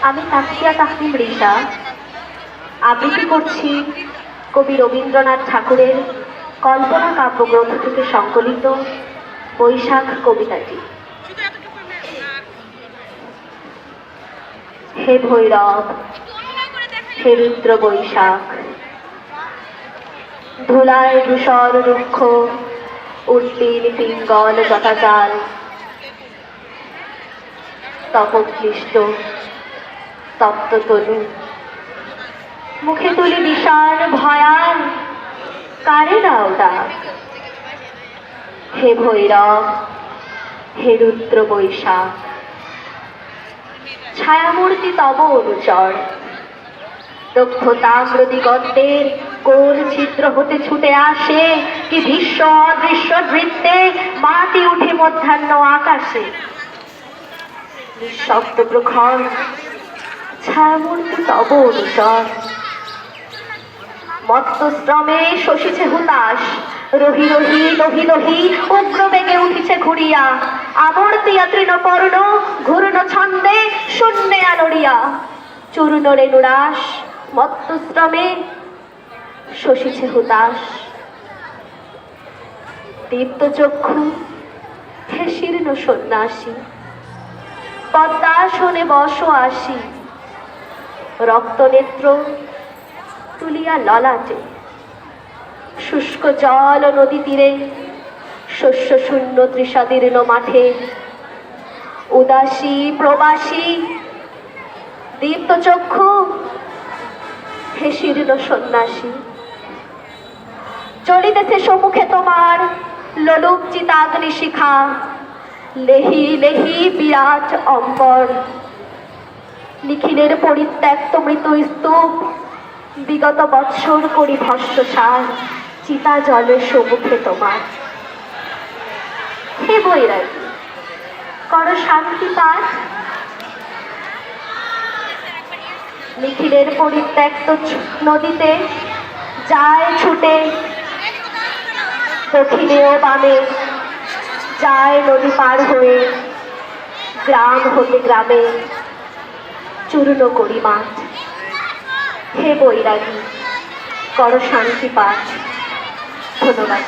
আমি তাকিয়া তাকি মৃষা আবৃত্তি করছি কবি রবীন্দ্রনাথ ঠাকুরের কল্পনা কাব্যগ্রন্থ থেকে সংকলিত বৈশাখ কবিতাটি। হে ভৈরব, হে রুদ্র বৈশাখ, ধুলায় ধূসর রুক্ষ উদ্দিন পিঙ্গল যথাচাল, তপক্লিষ্ট তপ্ত তনু, মুখে তুলি বিষাণ ভয়াল, কারে দাও ডাক। হে ভৈরব, হে রুদ্র বৈশাখ, ছায়ামূর্তি তব অনুচর, দগ্ধ তাম্র দিগন্তের কোন ছিদ্র হতে ছুটে আসে কি দৃশ্য অদৃশ্য নৃত্যে মাটি উঠে মধ্যাহ্ন আকাশে। নিঃশব্দ প্রখর ছায়ামূর্তি তব অনুচর, মত্তশ্রমে শশিছে হুতাশ, রহি রহি লহি লহি উগ্র বেগে উঠিছে ঘুরিয়া, আমর্তিয়া তৃণপর্ণ ঘূর্ণ ছন্দে শূন্যে আলোড়িয়া। চূর্ণ রেণুরাস মত্তশ্রমে শশিছে হুতাশ, দীপ্ত চক্ষু হে শীর্ণ সন্ন্যাসী, পদ্মাসনে বস আসি, রক্ত নেত্র তুলিয়া ললাটে, শুষ্ক জল নদী তীরে শস্য শূন্য তৃষাদীর্ণ মাঠে, উদাসী প্রবাসী দীপ্ত চক্ষু হে শীর্ণ সন্ন্যাসী। চলিতেছে সম্মুখে তোমার লোলুপ চিতাগ্নি শিখা, লেহি লেহি বিরাট অম্বর, নিখিলের পরিত্যক্ত মৃত স্তূপ, বিগত বৎসর করি ভস্মসার, চিতা জলের সম্মুখে তোমার। হে বৈরাগী, কর শান্তি পাঠ। নিখিলের পরিত্যক্ত নদীতে যায় ছুটে, দক্ষিণে ও বামে যায় নদী পার হয়ে, গ্রাম হতে গ্রামে চূর্ণ করি মাঠ। হে বৈরাগী, কর শান্তি পাঠ। ধন্যবাদ।